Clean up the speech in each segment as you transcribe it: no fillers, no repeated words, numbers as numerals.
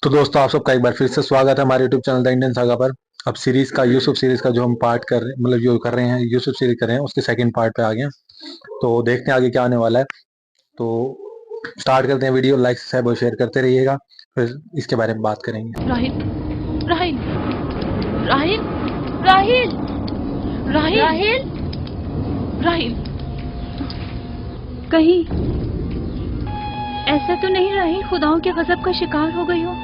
तो दोस्तों आप सबका एक बार फिर से स्वागत है हमारे YouTube channel the Indian saga पर। अब सीरीज का यूसुफ सीरीज का जो हम पार्ट कर रहे मतलब जो कर रहे हैं यूसुफ सीरीज कर रहे हैं उसके सेकंड पार्ट पे आ गए हैं। तो देखते हैं आगे क्या आने वाला है। तो स्टार्ट करते हैं वीडियो। लाइक सब्सक्राइब और शेयर करते रहिएगा, फिर इसके बारे में बात करेंगे। राहिल, राहिल, राहिल, राहिल, राहिल, राहिल, राहिल, कहीं ऐसा तो नहीं राहिल खुदाओं के गजब का शिकार हो गई हो?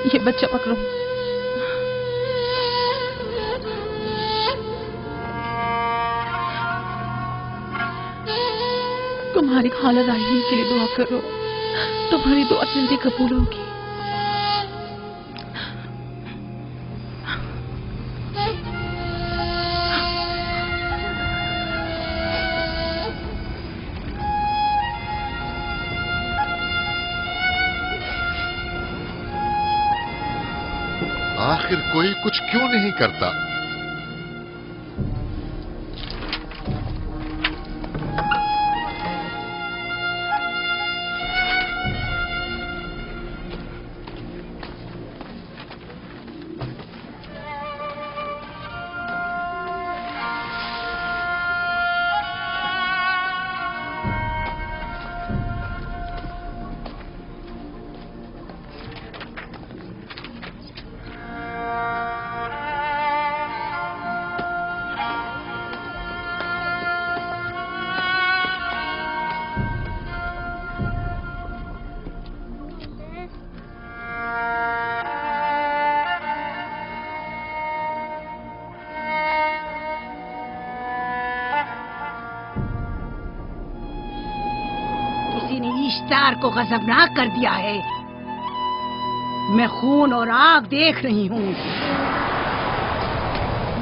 ये बच्चा पकड़ो। तुम्हारी खाला राहिल के लिए दुआ करो, तुम्हारी दुआ जल्दी कबूल होगी। आखिर कोई कुछ क्यों नहीं करता? किसी ने इश्तार को गजबनाक कर दिया है। मैं खून और आग देख रही हूँ।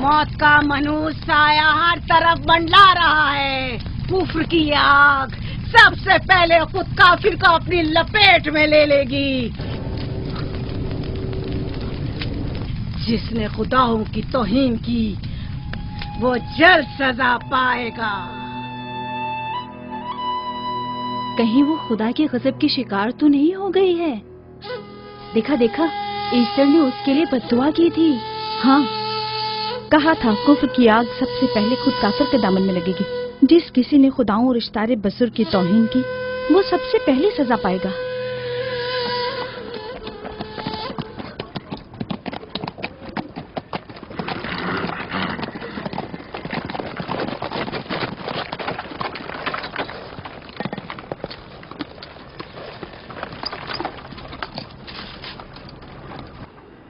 मौत का मनूस साया हर तरफ मंडला रहा है। कुफ्र की ये आग सबसे पहले खुद काफिर को अपनी लपेट में ले लेगी। जिसने खुदाओं की तौहीन की वो जल्द सजा पाएगा। कहीं वो खुदा के गजब की शिकार तो नहीं हो गई है? देखा देखा, ईस्टर ने उसके लिए बद्दुआ की थी। हाँ, कहा था कुफ्र की आग सबसे पहले खुद काफिर के दामन में लगेगी। जिस किसी ने खुदाओं और इश्तारे बसुर की तौहीन की वो सबसे पहले सजा पाएगा।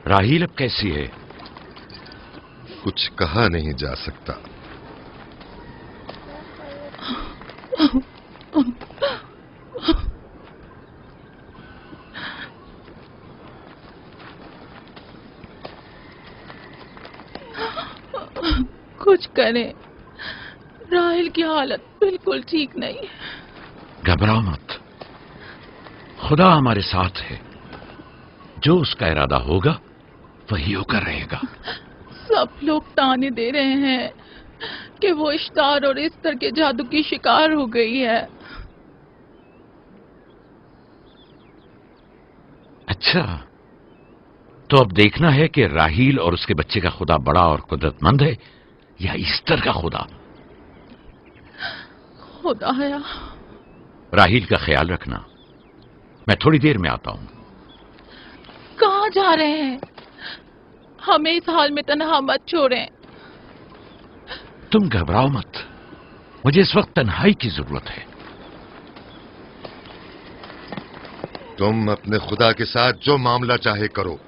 राहील अब कैसी है? कुछ कहा नहीं जा सकता। कुछ करें, राहिल की हालत बिल्कुल ठीक नहीं है। घबराओ मत, खुदा हमारे साथ है। जो उसका इरादा होगा वही होकर रहेगा। सब लोग ताने दे रहे हैं कि वो इश्तार और इस्तर के जादू की शिकार हो गई है। अच्छा, तो अब देखना है कि राहील और उसके बच्चे का खुदा बड़ा और कुदरतमंद है या ईस्टर का खुदा। खुदाया, राहील का ख्याल रखना। मैं थोड़ी देर में आता हूं। कहाँ जा रहे हैं? हमें इस हाल में तन्हा मत छोड़ें। तुम घबराओ मत, मुझे इस वक्त तन्हाई की जरूरत है। तुम अपने खुदा के साथ जो मामला चाहे करो,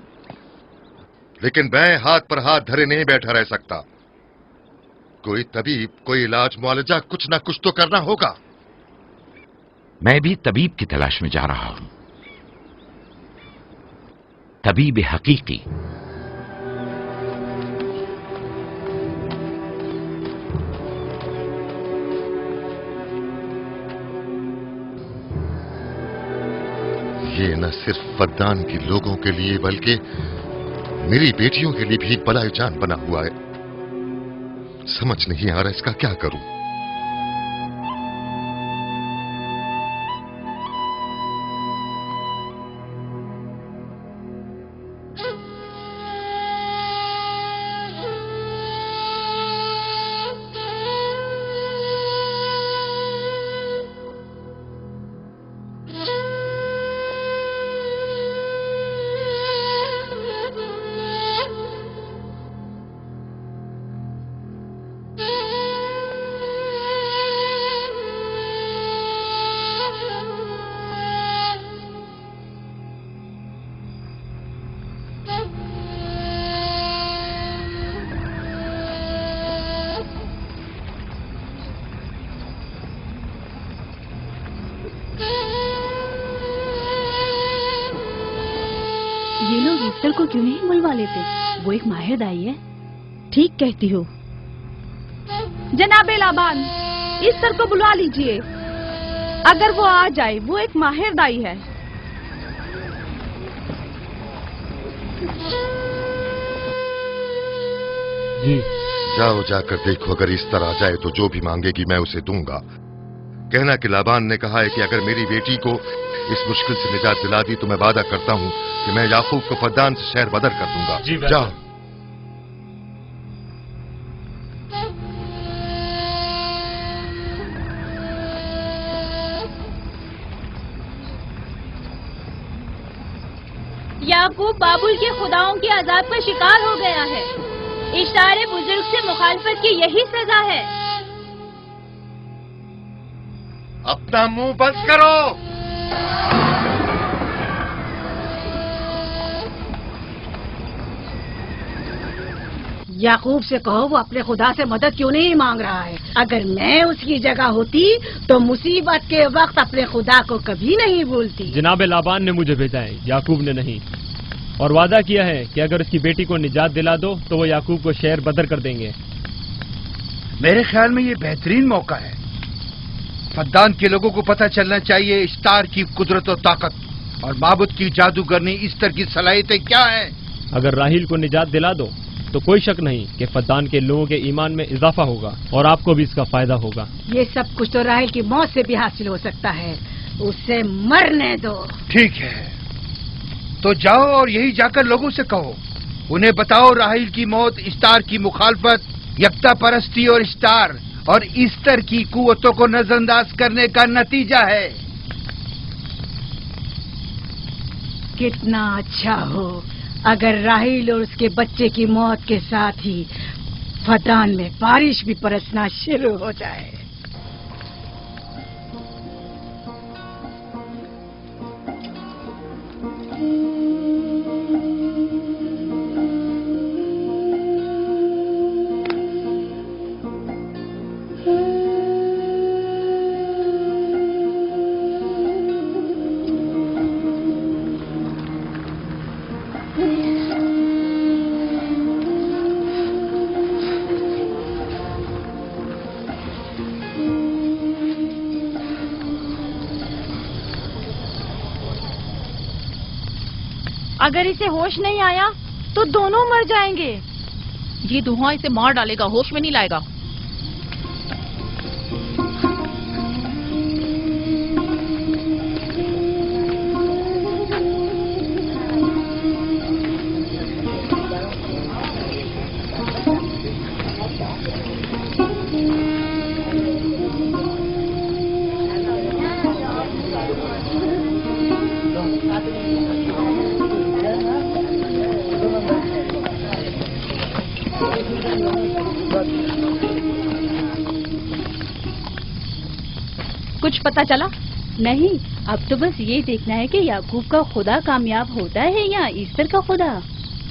लेकिन मैं हाथ पर हाथ धरे नहीं बैठा रह सकता। कोई तबीब, कोई इलाज मुआलजा, कुछ ना कुछ तो करना होगा। मैं भी तबीब की तलाश में जा रहा हूं, तबीब हकीकी। ये न सिर्फ फद्दान के लोगों के लिए बल्कि मेरी बेटियों के लिए भी बलाए जान बना हुआ है। समझ नहीं आ रहा इसका क्या करूं। ये लोग ईस्टर को क्यों नहीं बुलवा लेते? वो एक माहिर दाई है। ठीक कहती हो। जनाबे लाबान, ईस्टर को बुलवा लीजिए। अगर वो आ जाए, वो एक माहिर दाई है। जी। जाओ जाकर देखो, अगर इस तरह आ जाए तो जो भी मांगेगी मैं उसे दूंगा। कहना कि लाबान ने कहा है कि अगर मेरी बेटी को इस मुश्किल से निजात दिला दी तो मैं वादा करता हूं कि मैं याकूब को फद्दान से शहर बदर कर दूंगा। जी जाओ। याकूब बाबुल के खुदाओं के अजाब का शिकार हो गया है। इशारे बुजुर्ग से मुखालफत की यही सजा है। अपना मुंह बंद करो। याकूब से कहो वो अपने खुदा से मदद क्यों नहीं मांग रहा है। अगर मैं उसकी जगह होती तो मुसीबत के वक्त अपने खुदा को कभी नहीं भूलती। जनाबे लाबान ने मुझे भेजा है, याकूब ने नहीं। और वादा किया है कि अगर उसकी बेटी को निजात दिला दो तो वो याकूब को शहर बदर कर देंगे। मेरे ख्याल में ये बेहतरीन मौका है। फद्दान के लोगों को पता चलना चाहिए इस्तार की कुदरत और ताकत और माबुद की जादूगरनी इस्तर की सलाहियतें क्या हैं। अगर राहील को निजात दिला दो तो कोई शक नहीं कि फद्दान के लोगों के ईमान में इजाफा होगा और आपको भी इसका फायदा होगा। ये सब कुछ तो राहील की मौत से भी हासिल हो सकता है। उसे मरने दो। ठीक है, तो जाओ और यही जाकर लोगों से कहो, उन्हें बताओ राहील की मौत इस्तार की मुखालफत, यकता परस्ती और इस्तार और इस्तर की कुव्वतों को नजरअंदाज करने का नतीजा है। कितना अच्छा हो अगर राहील और उसके बच्चे की मौत के साथ ही फद्दान में बारिश भी बरसना शुरू हो जाए। अगर इसे होश नहीं आया तो दोनों मर जाएंगे। ये धुआं इसे मार डालेगा, होश में नहीं लाएगा। कुछ पता चला? नहीं, अब तो बस ये देखना है कि याकूब का खुदा कामयाब होता है या ईस्टर का खुदा।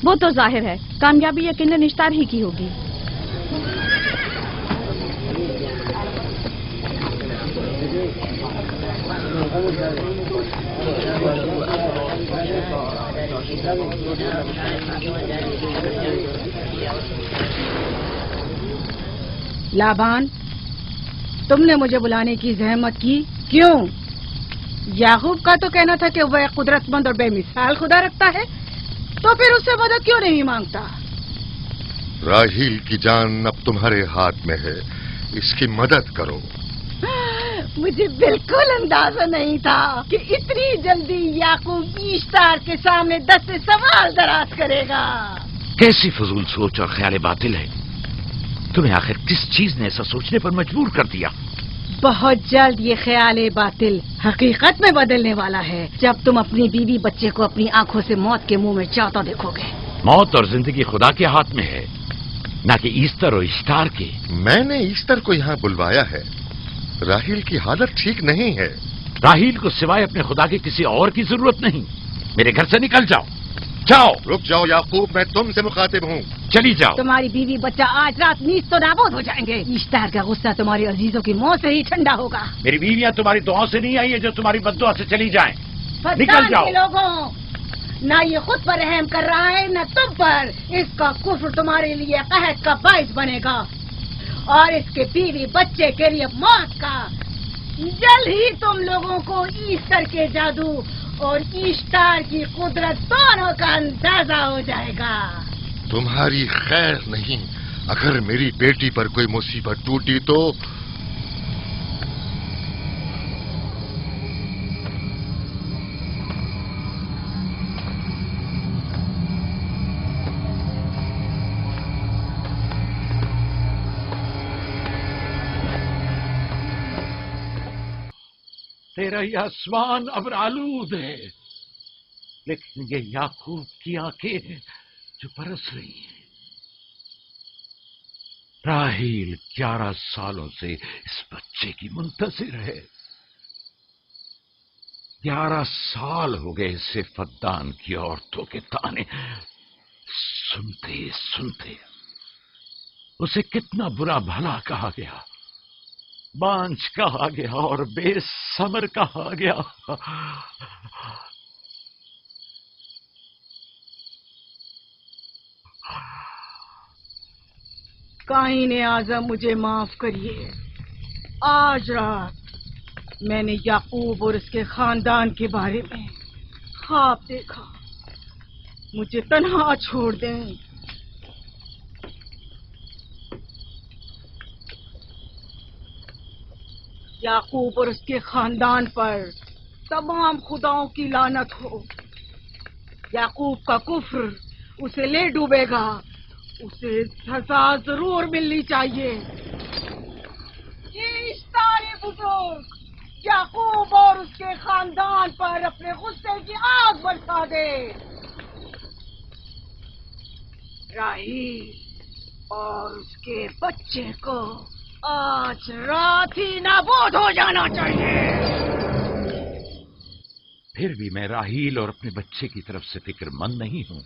वो तो जाहिर है कामयाबी यकीनन इस्तार ही की होगी। लाबान, तुमने मुझे बुलाने की जहमत की, क्यों? याकूब का तो कहना था कि वह कुदरतमंद और बेमिसाल खुदा रखता है, तो फिर उससे मदद क्यों नहीं मांगता? राहील की जान अब तुम्हारे हाथ में है, इसकी मदद करो। मुझे बिल्कुल अंदाजा नहीं था कि इतनी जल्दी याकूब ईश्तार के सामने 10 से सवाल दराज करेगा। कैसी फजूल सोच और ख्याल बातिल है। तुम्हें आखिर किस चीज ने ऐसा सोचने पर मजबूर कर दिया? बहुत जल्द ये ख्याल बातिल हकीकत में बदलने वाला है, जब तुम अपनी बीवी बच्चे को अपनी आंखों से मौत के मुंह में जाता देखोगे। मौत और जिंदगी खुदा के हाथ में है, न कि ईस्टर और इश्तार के। मैंने ईस्टर को यहाँ बुलवाया है। राहील की हालत ठीक नहीं है। राहील को सिवाय अपने खुदा के किसी और की जरूरत नहीं। मेरे घर से निकल जाओ। जाओ। रुक जाओ याकूब, मैं तुमसे मुखातिब हूँ। चली जाओ। तुम्हारी बीवी बच्चा आज रात नीच तो नाबूद हो जाएंगे। ईश्तार का गुस्सा तुम्हारे अजीजों की मौत से ही ठंडा होगा। मेरी बीवियां तुम्हारी दुआओं से नहीं आई है जो तुम्हारी बद्दुआ से चली जाएं। निकल जाओ। लोगों, ना ये खुद पर रहम कर रहा है न तुम पर। इसका कुफ्र तुम्हारे लिए कहत का बाइस बनेगा और इसके बीवी बच्चे के लिए मौत का। जल्द ही तुम लोगों को ईस्टर के जादू और ईश्तार की कुदरत दोनों का अंदाजा हो जाएगा। तुम्हारी खैर नहीं। अगर मेरी बेटी पर कोई मुसीबत टूटी तो तेरा ये आसमान अब आलूद है, लेकिन ये याकूब की आंखें जो बरस रही हैं। राहील 11 सालों से इस बच्चे की मुंतजिर है। 11 साल हो गए इसे फद्दान की औरतों के ताने सुनते सुनते। उसे कितना बुरा भला कहा गया, बांझ कहा गया और बेसमर कहा गया। काईने आज़म, मुझे माफ करिए। आज रात मैंने याकूब और उसके खानदान के बारे में ख्वाब देखा। मुझे तन्हा छोड़ दें। याकूब और उसके खानदान पर तमाम खुदाओं की लानत हो। याकूब का कुफ्र उसे ले डूबेगा। उसे सजा जरूर मिलनी चाहिए। इश्तारे बुजुर्ग, याकूब और उसके खानदान पर अपने गुस्से की आग बरसा दे। राहील और उसके बच्चे को आज रात ही नाबूद हो जाना चाहिए। फिर भी मैं राहील और अपने बच्चे की तरफ से फिक्रमंद नहीं हूं।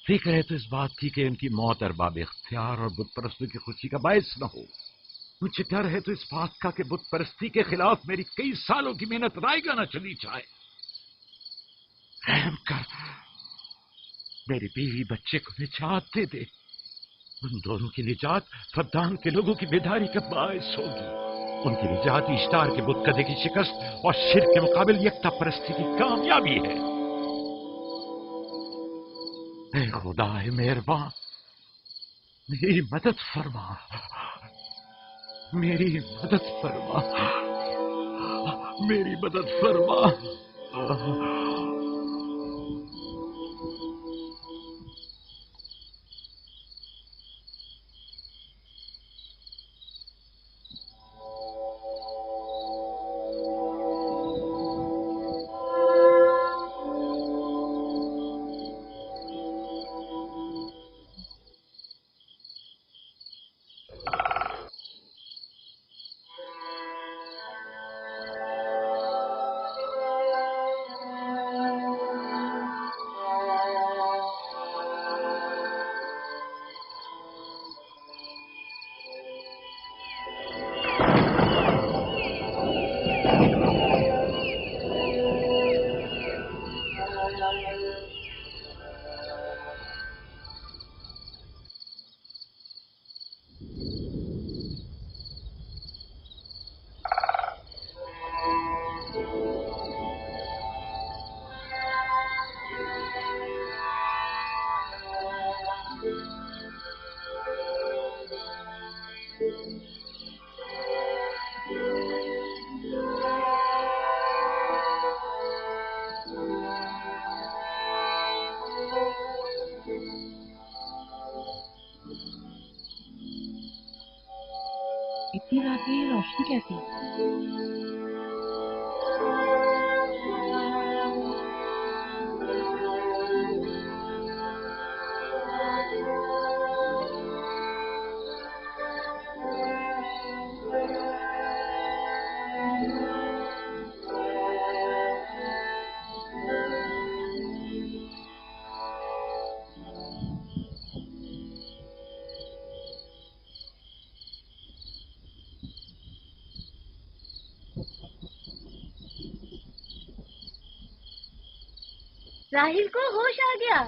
फिक्र है तो इस बात की कि उनकी मौत अरबाब इख्तियार और बुत परस्तों की खुशी का बायस न हो। मुझे डर है तो इस बात का कि बुत परस्ती के खिलाफ मेरी कई सालों की मेहनत रायगा न चली जाए। रहम कर, मेरी बीवी बच्चे को निजात दे दे। उन दोनों की निजात फद्दान के लोगों की बेदारी का बायस होगी। उनकी निजात इश्तार के बुत कदे की शिकस्त और शिर्क के मुकाबिल यकता परस्ती की कामयाबी है। ऐ खुदा है मेहरबान, मेरी मदद फरमा, मेरी मदद फरमा, मेरी मदद फरमा। इतनी रात में ये रोशनी कैसी? राहिल को होश आ गया।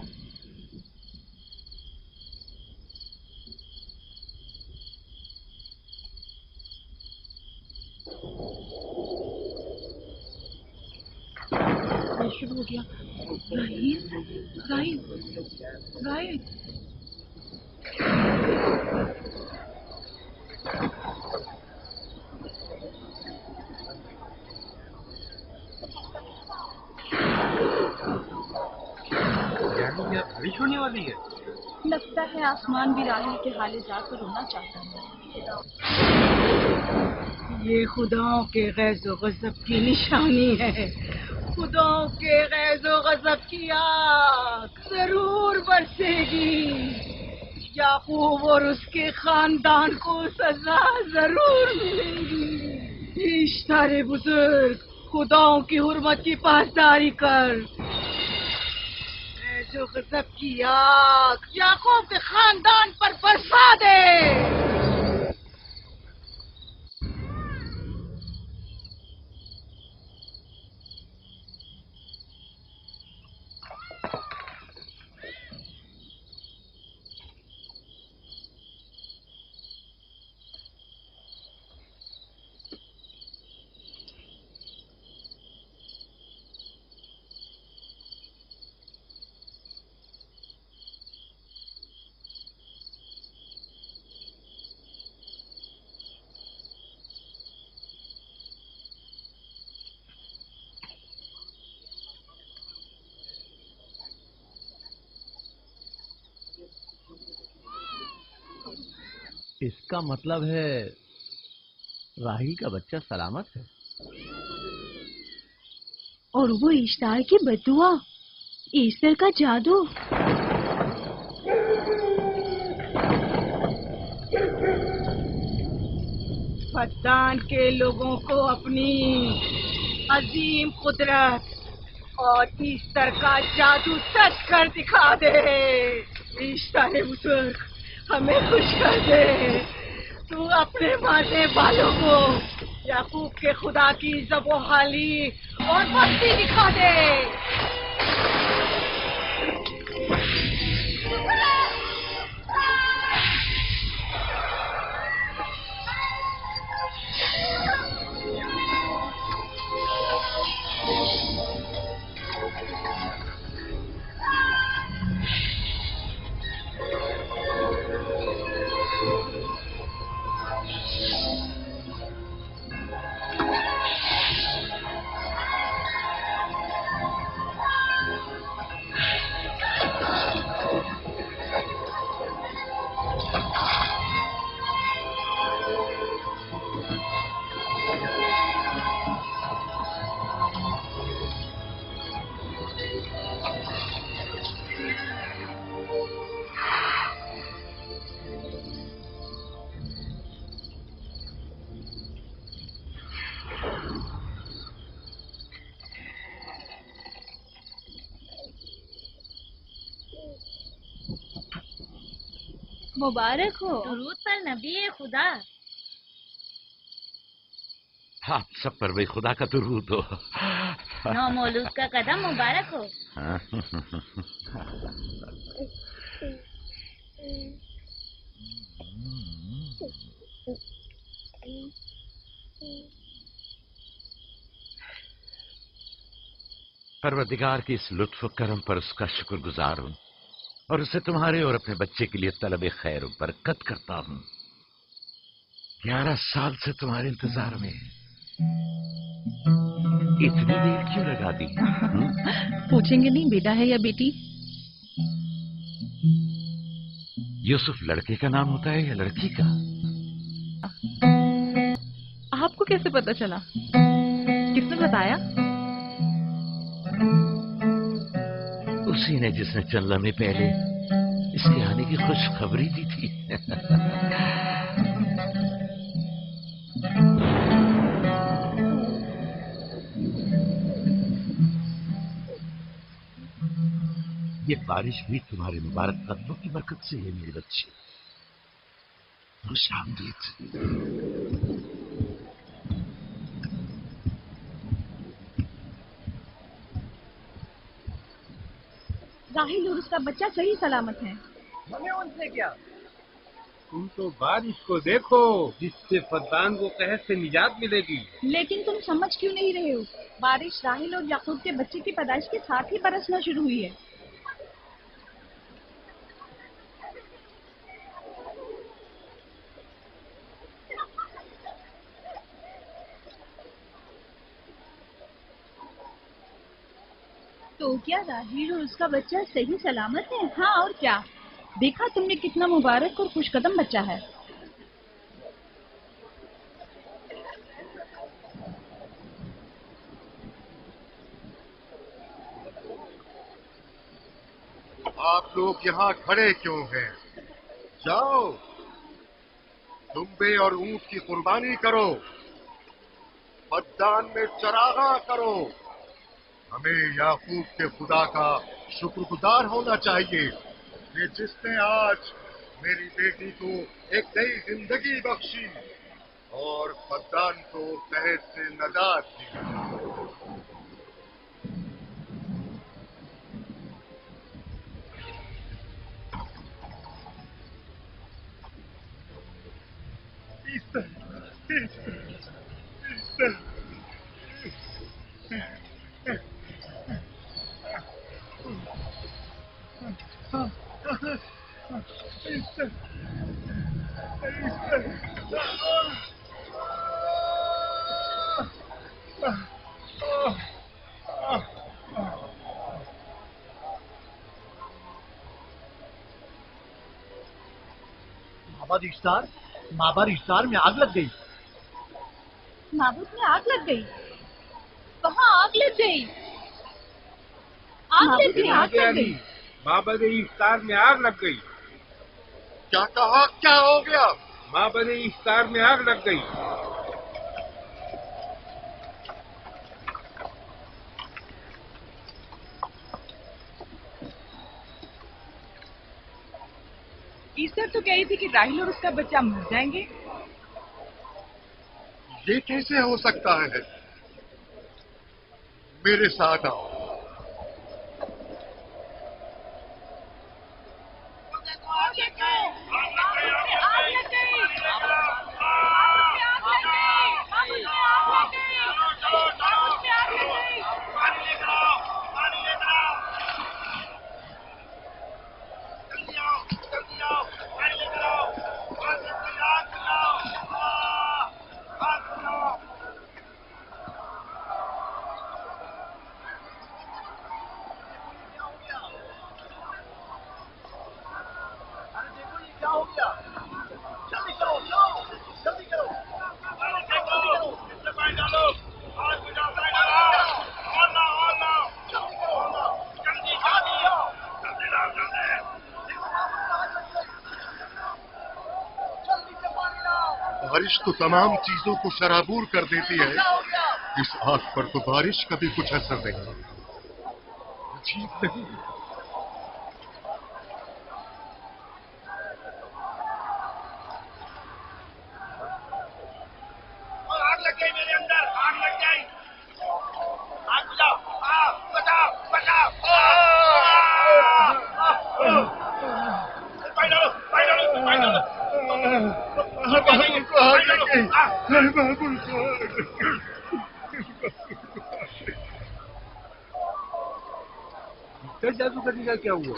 ये शुरू हो गया। राहिल, राहिल, राहिल। बारिश होने वाली है। लगता है आसमान भी राहिल के हाले जाकर रोना चाहता है। ये खुदाओं के गैज़ो गज़ब की निशानी है। खुदाओं के गैज़ो गज़ब की आग जरूर बरसेगी। याकूब और उसके खानदान को सजा जरूर मिलेगी। इश्तारे बुजुर्ग, खुदाओं की हुर्मत की पासदारी कर। जो गज़ब की आग याकूब के खानदान पर बरसा दे। इसका मतलब है राहिल का बच्चा सलामत है। और वो इश्तार की बदुआ, ईस्टर का जादू। फद्दान के लोगों को अपनी अजीम कुदरत और ईस्टर का जादू सच कर दिखा दे। ईस्टर बुजुर्ग, हमें खुश कर दे। तू अपने मारने वालों को याकूब के खुदा की ज़बो-हाली और मस्ती दिखा दे। मुबारक हो। दुरूद पर नबी खुदा। आप सब पर भी खुदा का दुरूद हो। नौ मौलूद का कदम मुबारक हो। परवरदिगार की इस लुत्फ करम पर उसका शुक्रगुजार हूँ और उसे तुम्हारे और अपने बच्चे के लिए तलब खैर बरकत करता हूँ। 11 साल से तुम्हारे इंतजार में इतनी देर क्यों लगा दी? पूछेंगे नहीं बेटा है या बेटी? यूसुफ लड़के का नाम होता है या लड़की का? आपको कैसे पता चला? किसने बताया? उसी ने जिसने चंद लम्हे पहले इसके आने की खुशखबरी दी थी। ये बारिश भी तुम्हारे मुबारक कदमों की बरकत से है मेरे बच्चे। खुश आमदीद। राहिल और उसका बच्चा सही सलामत है। हमें उनसे क्या? तुम तो बारिश को देखो, जिससे फद्दान को कहर से निजात मिलेगी। लेकिन तुम समझ क्यों नहीं रहे हो? बारिश राहिल और याकूब के बच्चे की पैदाइश के साथ ही बरसना शुरू हुई है। तो क्या राहिल और उसका बच्चा सही सलामत है? हाँ और क्या। देखा तुमने कितना मुबारक और खुशकदम बच्चा है। आप लोग यहाँ खड़े क्यों हैं? जाओ, दुम्बे और ऊंट की कुर्बानी करो, फद्दान में चरागा करो। हमें याकूब के खुदा का शुक्रगुजार होना चाहिए कि जिसने आज मेरी बेटी को एक नई जिंदगी बख्शी और फद्दान को कहर से नजात दी। माबार इफ्तार में आग लग गई। माबूद में आग लग गई? कहाँ आग लग गई? आग लग गई। माबाद इफ्तार में आग लग गई। क्या कहा? क्या हो गया? माबाद इफ्तार में आग लग गई। ईस्टर तो कही थी कि राहिल और उसका बच्चा मर जाएंगे। ये कैसे हो सकता है? मेरे साथ आओ। बारिश तो तमाम चीजों को शराबूर कर देती है, इस आग पर तो बारिश का भी कुछ असर नहीं। अजीब नहीं। आग लग गई मेरे अंदर, आग लग गई। आग बुझाओ, बचाओ बचाओ। जादूगरनी का क्या हुआ?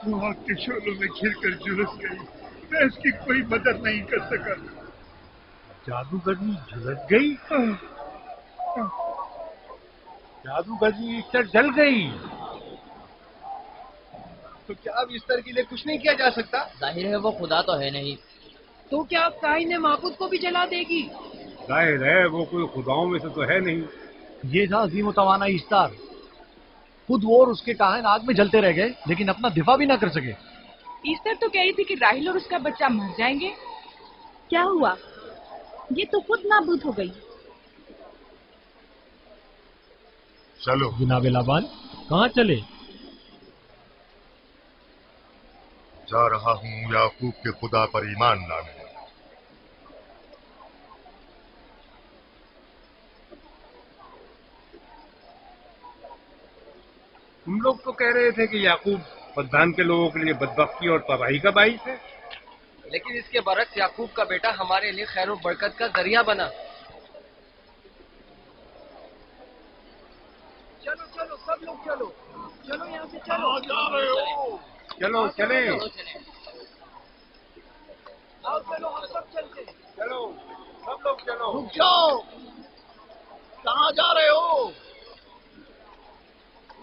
वो आग के शोलों में घिरकर झुलस गई। मैं इसकी कोई मदद नहीं कर सका। जादूगरनी झुलस गई? जादूगरनी ईस्टर जल गई। तो क्या अब ईस्टर के लिए कुछ नहीं किया जा सकता? जाहिर है वो खुदा तो है नहीं। तो क्या अब काई ने माबूद को भी जला देगी? जाहिर है वो कोई खुदाओं में से तो है नहीं। ये था अजीम तवाना इश्तार। खुद वो और उसके काहिन आग में जलते रह गए, लेकिन अपना दिफा भी ना कर सके। ईस्टर तो कह रही थी कि राहिल और उसका बच्चा मर जाएंगे। क्या हुआ? ये तो खुद नाबूद हो गई। चलो जनाब लाबान, कहाँ चले? जा रहा हूँ याकूब के खुदा पर ईमान लाने। तुम लोग तो कह रहे थे कि याकूब फद्दान के लोगों के लिए बदबख्ती और तबाही का बाइस है। लेकिन इसके बरक्स याकूब का बेटा हमारे लिए खैर और बरकत का जरिया बना। चलो चलो सब लोग चलो, चलो यहाँ से चलो। जा रहे हो? चलो चले। आओ चलो, हम सब चलते। चलो सब लोग चलो। रुक जाओ, कहाँ जा रहे हो?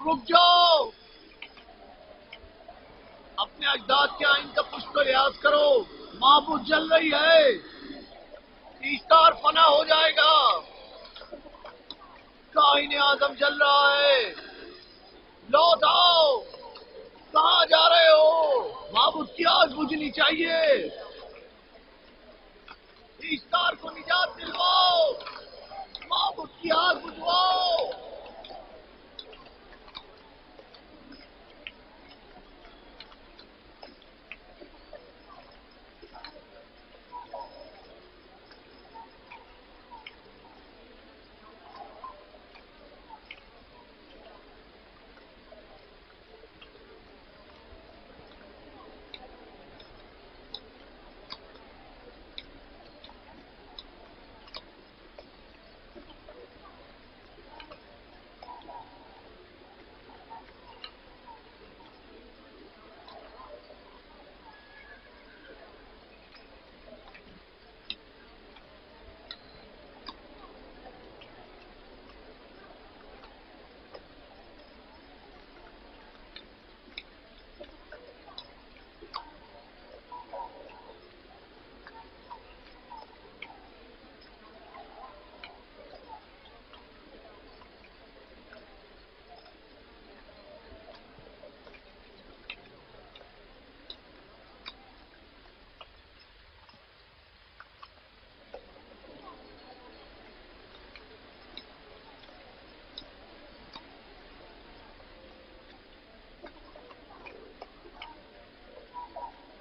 रुक जाओ, अपने अजदाद के आइन का पुष्प को लिहाज करो। माबूद जल रही है, ईस्टार फना हो जाएगा। काइन आजम जल रहा है, लौट आओ। कहाँ जा रहे हो? माबूद की आग बुझनी चाहिए। ईस्टार को निजात दिलवाओ, माबूद की आग बुझवाओ।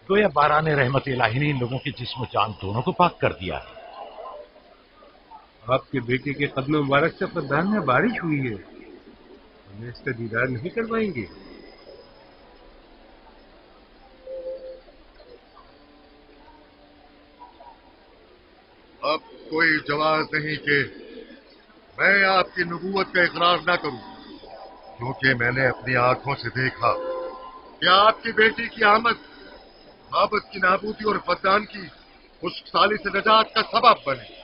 गोया बाराने रहमत इलाही ने इन लोगों के जिस्म जान दोनों को पाक कर दिया है। आपके बेटे के कदम मुबारक से फद्दान में बारिश हुई है, हमें इसका दीदार नहीं करवाएंगे। अब कोई जवाब नहीं कि मैं आपकी नबूवत का इकरार ना करूं, क्योंकि मैंने अपनी आंखों से देखा कि आपकी बेटी की आमद माबद की नाबूदी और फद्दान की खुशहाली से निजात का सबब बने।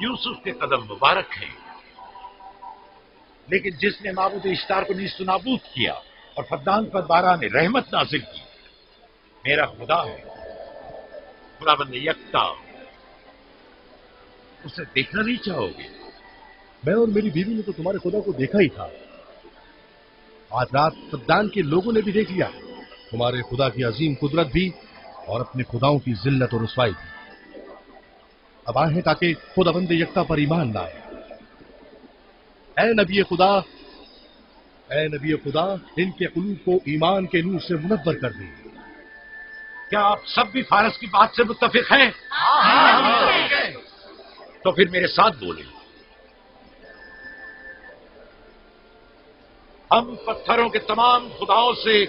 यूसुफ के कदम मुबारक हैं, लेकिन जिसने माबूद इश्तार को नीस्त नाबूद किया और फद्दान पर बारा ने रहमत नाजिल की, मेरा खुदा है, खुदाबंद यकता। उसे देखना नहीं चाहोगे? मैं और मेरी बीवी ने तो तुम्हारे खुदा को देखा ही था। आज रात फद्दान के लोगों ने भी देख लिया तुम्हारे खुदा की अजीम कुदरत भी और अपने खुदाओं की जिल्लत और रुसवाई भी। अब आए हैं ताकि खुदाबंद यकता पर ईमान लाए। ऐ नबी खुदा, इनके कुलूब को ईमान के नूर से मुनव्वर कर दे। क्या आप सब भी फारस की बात से मुत्तफिक हैं? तो फिर मेरे साथ बोले। हम पत्थरों के तमाम खुदाओं से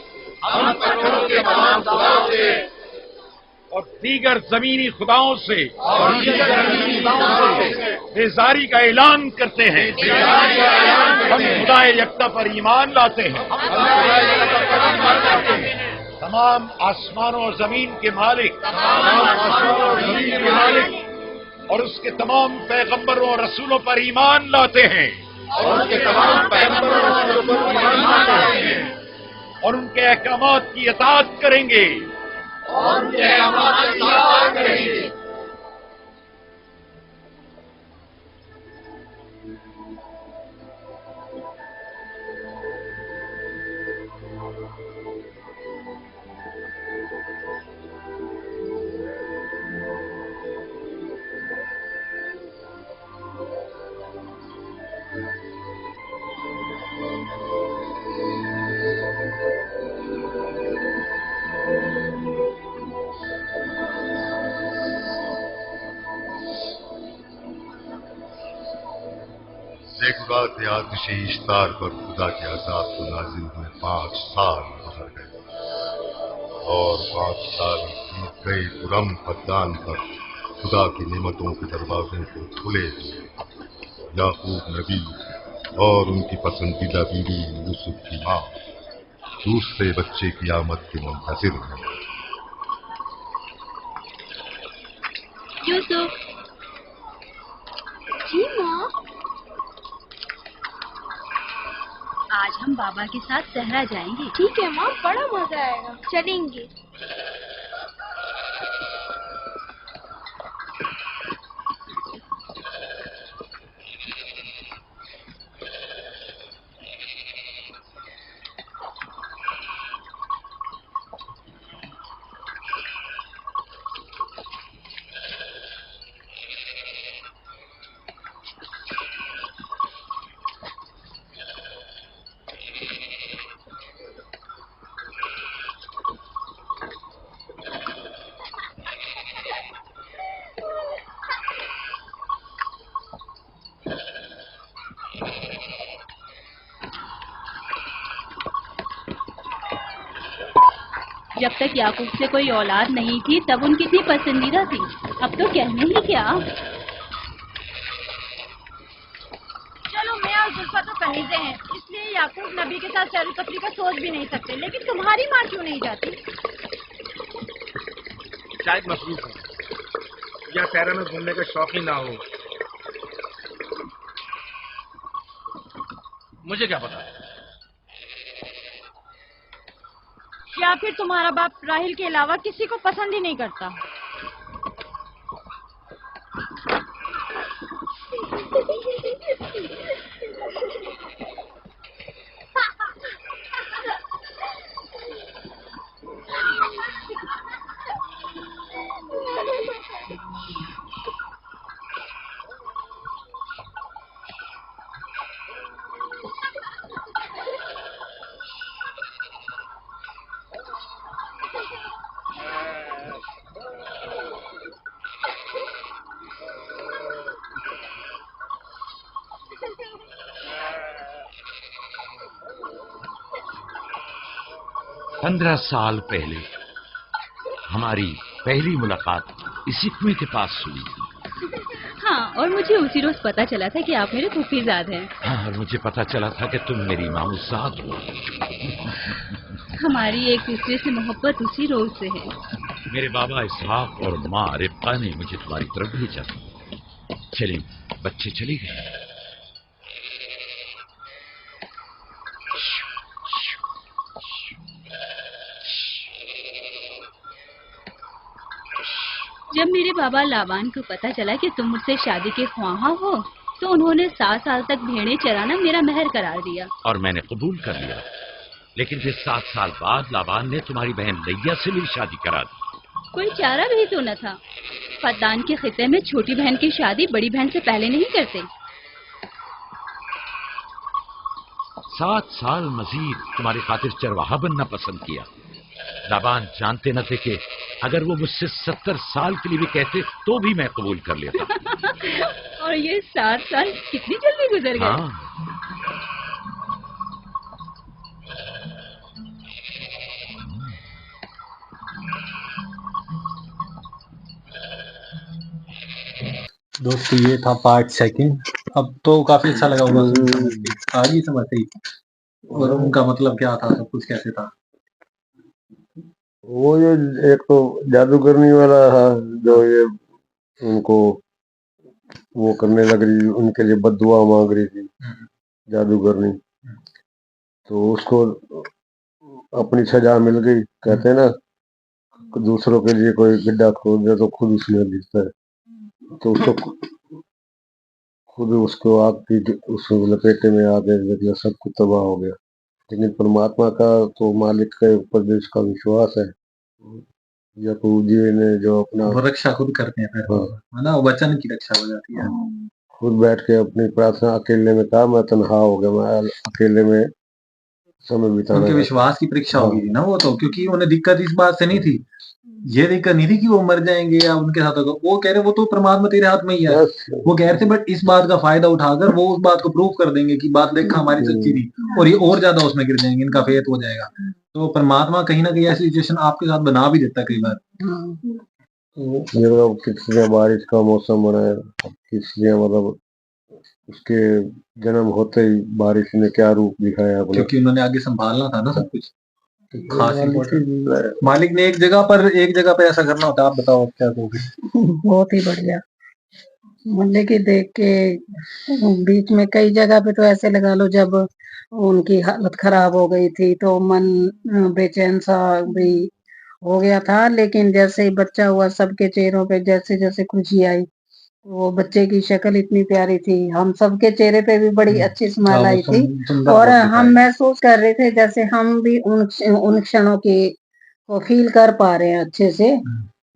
और दीगर जमीनी खुदाओं से बेजारी का ऐलान करते हैं। हम खुदा यकता पर ईमान लाते हैं। तमाम आसमानों और जमीन के मालिक और उसके तमाम पैगंबरों और रसूलों पर ईमान लाते हैं और उनके अहकामात की इताअत करेंगे ज़ेगुरात आतिश इश्तार पर खुदा के अज़ाब को नाज़िल हुए 5 साल गुज़र गए और 5 साल बीत गए पुरम फद्दान पर खुदा की नेमतों के दरवाजे को खुले हुए। याकूब नबी और उनकी पसंदीदा बीवी यूसुफ की माँ दूसरे बच्चे की आमद के मुंतज़िर हैं। यूसुफ। जी माँ। आज हम बाबा के साथ सहरा जाएंगे। ठीक है माँ, बड़ा मजा आएगा, चलेंगे। जब तक याकूब से कोई औलाद नहीं थी तब उनकी इतनी पसंदीदा थी, अब तो कहने ही क्या। चलो मैं और जुल्फा तो कनीजे हैं, इसलिए याकूब नबी के साथ सैर तफरी का सोच भी नहीं सकते, लेकिन तुम्हारी माँ क्यों नहीं जाती? शायद मसरूफ हो या सैरा में घूमने का शौक ही ना हो, मुझे क्या पता। या फिर तुम्हारा बाप राहिल के अलावा किसी को पसंद ही नहीं करता। पंद्रह साल पहले हमारी पहली मुलाकात इसी कुएं के पास हुई थी। हाँ, और मुझे उसी रोज पता चला था कि आप मेरे फूफीजाद हैं। हाँ, और मुझे पता चला था कि तुम मेरी मामूजाद हो। हमारी एक दूसरे से मोहब्बत उसी रोज से है। मेरे बाबा इसहाक और माँ रिब्का ने मुझे तुम्हारी तरफ भेजा था। चले बच्चे चले गए। जब मेरे बाबा लाबान को पता चला कि तुम मुझसे शादी के ख्वाहा हो, तो उन्होंने 7 साल तक भेड़ें चराना मेरा महर करार दिया। और मैंने कबूल कर लिया, लेकिन फिर 7 साल बाद लाबान ने तुम्हारी बहन लैया से मेरी शादी करा दी। कोई चारा भी तो न था। फद्दान के खिते में छोटी बहन की शादी बड़ी बहन से पहले नहीं करते। 7 साल मजीद तुम्हारी खातिर चरवाहा बनना पसंद किया। लाबान जानते न थे कि अगर वो मुझसे 70 साल के लिए भी कहते तो भी मैं कबूल कर लेता। और ये 7 साल कितनी जल्दी गुजर गए। हाँ। दोस्तों ये था पार्ट सेकंड। अब तो काफी अच्छा लगा होगा, आ गई समझ आई और उनका मतलब क्या था, सब कुछ कैसे था। वो जो एक तो जादूगरनी वाला था, जो ये उनको वो करने लग रही, उनके लिए बद्दुआ मांग रही थी जादूगरनी, तो उसको अपनी सजा मिल गई। कहते हैं ना, दूसरों के लिए कोई गड्ढा खोद दे तो खुद उसमें गिरता है, तो उसको खुद उसको आग की उस लपेटे में आ गए, सब कुछ तबाह हो गया। लेकिन परमात्मा का तो मालिक के ऊपर जिसका विश्वास है, याकूब जी ने जो अपना वो रक्षा खुद करते हैं फिर, है ना, वो वचन की रक्षा हो जाती है। खुद बैठ के अपनी प्रार्थना अकेले में कहा, मैं तन्हा हो गया, मैं अकेले में समय बिताना। उनके विश्वास की परीक्षा होगी ना वो तो, क्योंकि उन्हें दिक्कत इस बात से नहीं थी, ये दिक्कत नहीं थी कि वो मर जाएंगे या उनके साथ होगा। वो कह रहे वो तो परमात्मा तेरे हाथ में ही है, वो कह रहे थे, बट इस बात का फायदा उठाकर वो उस बात को प्रूव कर देंगे कि बात देखा हमारी सच्ची थी, और ये और ज्यादा उसमें गिर जाएंगे, इनका फेथ हो जाएगा। तो परमात्मा कहीं ना कहीं ऐसी सिचुएशन आपके साथ बना भी देता है कई बार। किसने बारिश का मौसम बनाया, किसने मतलब उसके जन्म होते ही बारिश ने क्या रूप दिखाया अपना, क्योंकि उन्होंने आगे संभालना था ना सब कुछ। खास इम्पोर्टेंट मालिक ने एक जगह पर ऐसा करना होता है। आप बताओ क्या कहोगे? बहुत ही बढ़िया। मतलब कि देख के बीच में कई जगह पे तो ऐसे लगा लो, जब उनकी हालत खराब हो गई थी तो मन बेचैन सा भी हो गया था, लेकिन जैसे ही बच्चा हुआ सबके चेहरों पे जैसे जैसे खुशी आई। वो बच्चे की शक्ल इतनी प्यारी थी, हम सबके चेहरे पे भी बड़ी अच्छी स्माइल आई थी, और हम महसूस कर रहे थे जैसे हम भी उन क्षणों की को फील कर पा रहे हैं अच्छे से।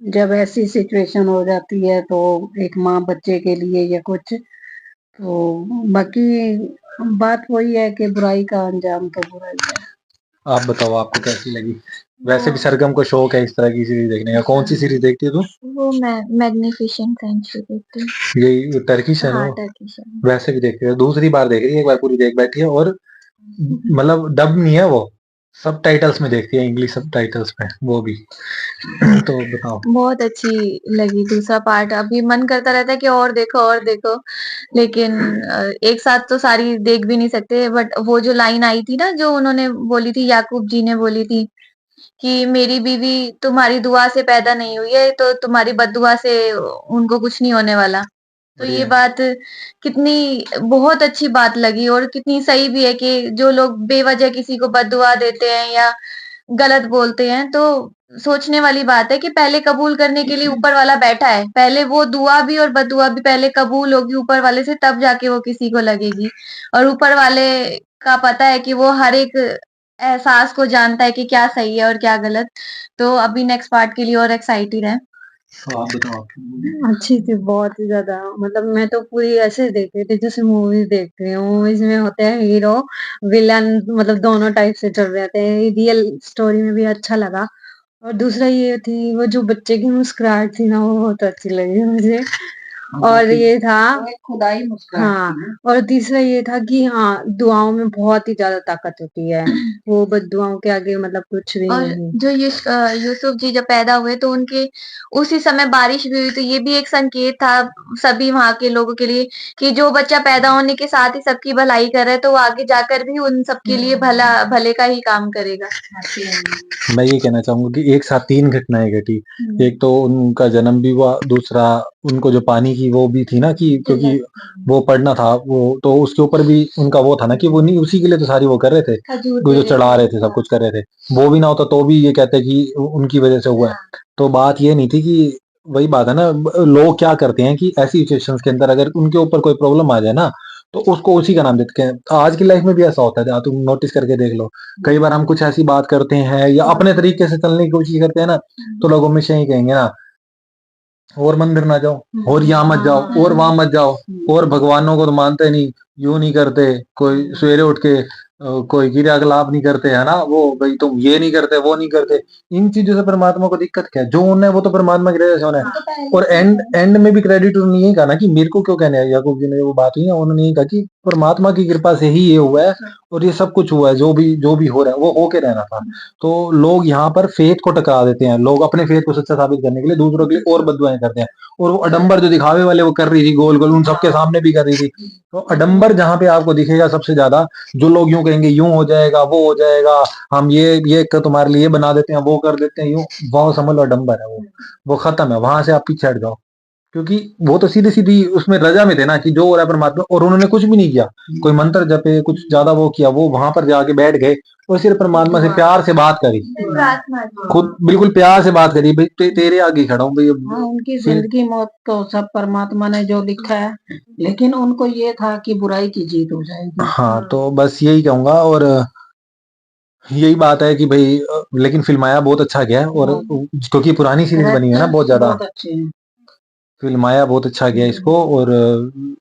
जब ऐसी सिचुएशन हो जाती है तो एक माँ बच्चे के लिए या कुछ, तो बाकी बात वही है कि बुराई का अंजाम तो बुराई है। आप बताओ आपको कैसी लगी? वैसे भी सरगम को शौक है इस तरह की सीरीज देखने का। कौन सी सीरीज देखती है तू? वो मैं मैग्निफिसेंट फ्रेंड्स देखती हूँ। यही टर्किश है ना? टर्किश है। वैसे भी देखती है, दूसरी बार देख रही है, एक बार पूरी देख बैठी है, और मतलब डब नहीं है वो, सब टाइटल्स में देखती है, इंग्लिश सब टाइटल्स में वो भी। तो बताओ। बहुत अच्छी लगी दूसरा पार्ट। अभी मन करता रहता है कि और देखो, लेकिन एक साथ तो सारी देख भी नहीं सकते। बट वो जो लाइन आई थी ना, जो उन्होंने बोली थी, याकूब जी ने बोली थी कि मेरी बीवी तुम्हारी दुआ से पैदा नहीं हुई है, तो तुम्हारी बद्दुआ से उनको कुछ नहीं होने वाला। तो ये बात कितनी बहुत अच्छी बात लगी, और कितनी सही भी है कि जो लोग बेवजह किसी को बद्दुआ देते हैं या गलत बोलते हैं, तो सोचने वाली बात है कि पहले कबूल करने के लिए ऊपर वाला बैठा है। पहले वो दुआ भी और बद्दुआ भी पहले कबूल होगी ऊपर वाले से, तब जाके वो किसी को लगेगी। और ऊपर वाले का पता है कि वो हर एक एहसास को जानता है कि क्या सही है और क्या गलत। तो अभी नेक्स्ट पार्ट के लिए और एक्साइटेड है। आप बताओ। अच्छी थी बहुत ही ज्यादा। मतलब मैं तो पूरी ऐसे देख रही थी जैसे मूवीज देखती हूँ। मूवीज में होते हैं हीरो विलन, मतलब दोनों टाइप से चल रहे थे। रियल स्टोरी में भी अच्छा लगा। और दूसरा ये थी, वो जो बच्चे की मुस्कुराहट थी ना, वो बहुत अच्छी लगी मुझे। और ये था खुदाई मुस्कुराहट। हाँ, और तीसरा ये था कि हाँ, दुआओं में बहुत ही ज्यादा ताकत होती है। वो बद्दुआओं के आगे मतलब कुछ भी और नहीं। जो यूसुफ जी जब पैदा हुए तो उनके उसी समय बारिश भी हुई, तो ये भी एक संकेत था सभी वहां के लोगों के लिए कि जो बच्चा पैदा होने के साथ ही सबकी भलाई कर रहा है, तो वो आगे जाकर भी उन सबके लिए भले का ही काम करेगा। मैं ये कहना चाहूंगा कि एक साथ 3 घटनाएं घटी। एक तो उनका जन्म भी हुआ, दूसरा उनको जो पानी की वो भी थी ना, कि क्योंकि वो पढ़ना था, वो तो उसके ऊपर भी उनका वो था ना कि वो नहीं, उसी के लिए तो सारी वो कर रहे थे, वो जो चढ़ा रहे थे, सब कुछ कर रहे थे। वो भी ना होता तो भी ये कहते कि उनकी वजह से हुआ है। तो बात ये नहीं थी कि, वही बात है ना, लोग क्या करते हैं कि ऐसी सिचुएशंस के अंदर अगर उनके ऊपर कोई प्रॉब्लम आ जाए ना, तो उसको उसी का नाम देते हैं। आज की लाइफ में भी ऐसा होता है, तुम नोटिस करके देख लो। कई बार हम कुछ ऐसी बात करते हैं या अपने तरीके से चलने की कोशिश करते हैं ना, तो लोग हमेशा ही कहेंगे ना, और मंदिर ना जाओ, और यहाँ मत जाओ, और वहां मत जाओ, और भगवानों को तो मानते नहीं, यूं नहीं करते, कोई सवेरे उठ के कोई क्रियाकलाप नहीं करते, है ना, वो भाई तुम ये नहीं करते, वो नहीं करते। इन चीजों से परमात्मा को दिक्कत क्या है? जो होना है वो तो परमात्मा की वजह से होना है। और एंड में भी क्रेडिट उन्होंने यही कहा ना कि मेरे को क्यों कहने, याकूब जी ने वो बात हुई है, उन्होंने यही कहा कि परमात्मा की कृपा से ही ये हुआ है, और ये सब कुछ हुआ है, जो भी हो रहा है वो होके रहना था। तो लोग यहाँ पर फेथ को टकरा देते हैं, लोग अपने फेथ को सच्चा साबित करने के लिए दूसरों के लिए और बददुआएं करते हैं। और वो अडंबर जो दिखावे वाले वो कर रही थी गोल गोल, उन सबके सामने भी कर रही थी। तो अडंबर जहाँ पे आपको दिखेगा सबसे ज्यादा, जो लोग यूं कहेंगे यूं हो जाएगा, वो हो जाएगा, हम ये तुम्हारे लिए बना देते हैं, वो कर देते हैं, यूं, वो समझ लो अडंबर है वो खत्म है। वहां से आप पीछे हट जाओ, क्योंकि वो तो सीधी सीधी उसमें रजा में थे ना कि जो हो रहा है परमात्मा, और उन्होंने कुछ भी नहीं किया, कोई मंत्र जपे, कुछ ज्यादा वो किया, वो वहां पर जाके बैठ गए और सिर्फ परमात्मा से प्यार से बात करी, खुद बिल्कुल प्यार से बात करी, भाई तेरे आगे खड़ा हूँ भाई। हाँ, उनकी जिंदगी मौत तो सब परमात्मा ने जो लिखा है, लेकिन उनको ये था कि बुराई की जीत हो जाएगी। हाँ, तो बस यही कहूंगा। और यही बात है कि भाई लेकिन फिल्माया बहुत अच्छा गया है, और क्योंकि पुरानी सीरीज बनी है ना बहुत ज्यादा, बहुत अच्छे हैं। फिल्माया बहुत अच्छा गया इसको, और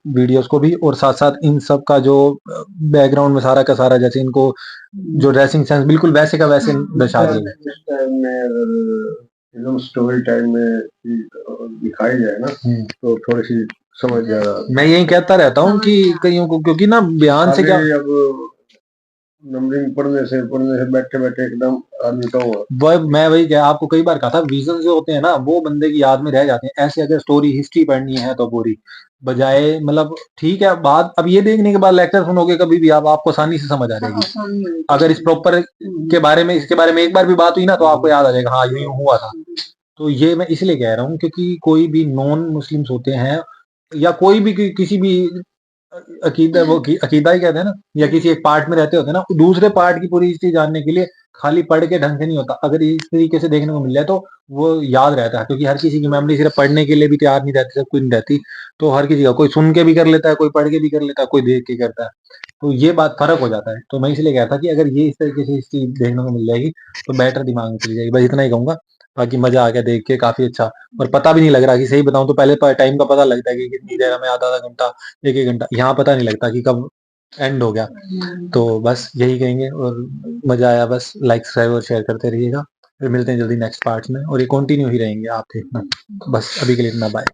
वीडियोस को भी, और साथ साथ इन सब का जो बैकग्राउंड में सारा का सारा, जैसे इनको जो ड्रेसिंग सेंस बिल्कुल वैसे का वैसे दर्शा दिया। इस टाइम में अगर फिल्म स्टोरी टाइम में दिखाई जाए ना तो थोड़ी सी समझ जाएगा। मैं यही कहता रहता हूँ कि कईयों को, क्योंकि ना बयान से क्या, अब नंबरिंग पढ़ने से बैठे बैठे एकदम आदमी का हुआ। मैं वही आपको कई बार कहा था, विजन जो होते हैं ना वो बंदे की याद में रह जाते हैं। ऐसे अगर स्टोरी हिस्ट्री पढ़नी है तो पूरी बजाय, मतलब ठीक है, बात अब ये देखने के बाद लेक्चर सुनोगे कभी भी आपको आसानी से समझ आ जाएगी। अगर इस प्रॉपर के बारे में, इसके बारे में एक बार भी बात हुई ना तो आपको याद आ जाएगा, हाँ यूं हुआ था। तो ये मैं इसलिए कह रहा हूँ क्योंकि कोई भी नॉन मुस्लिम्स होते हैं, या कोई भी किसी भी अकीदा, वो अकीदा ही कहते हैं ना, या किसी एक पार्ट में रहते होते हैं ना, दूसरे पार्ट की पूरी हिस्ट्री जानने के लिए खाली पढ़ के ढंग से नहीं होता। अगर इस तरीके से देखने को मिल जाए तो वो याद रहता है, क्योंकि हर किसी की मेमोरी सिर्फ पढ़ने के लिए भी तैयार नहीं रहती, सब कुछ नहीं रहती। तो हर किसी का, कोई सुन के भी कर लेता है, कोई पढ़ के भी कर लेता है, कोई देख के करता है। तो ये बात फर्क हो जाता है। तो मैं इसलिए कहता कि अगर ये इस तरीके से हिस्ट्री देखने को मिल जाएगी तो बेटर दिमाग में चली जाएगी। बस इतना ही कहूंगा, बाकी मजा आ गया देख के, काफी अच्छा। और पता भी नहीं लग रहा कि, सही बताऊं तो पहले टाइम का पता लगता है कि कितनी देर में, आधा आधा घंटा, एक घंटा, यहाँ पता नहीं लगता कि कब एंड हो गया। तो बस यही कहेंगे, और मजा आया, बस लाइक सब्सक्राइब और शेयर करते रहिएगा। फिर मिलते हैं जल्दी नेक्स्ट पार्ट में, और ये कंटिन्यू ही रहेंगे, आप देखना। बस अभी के लिए इतना, बाय।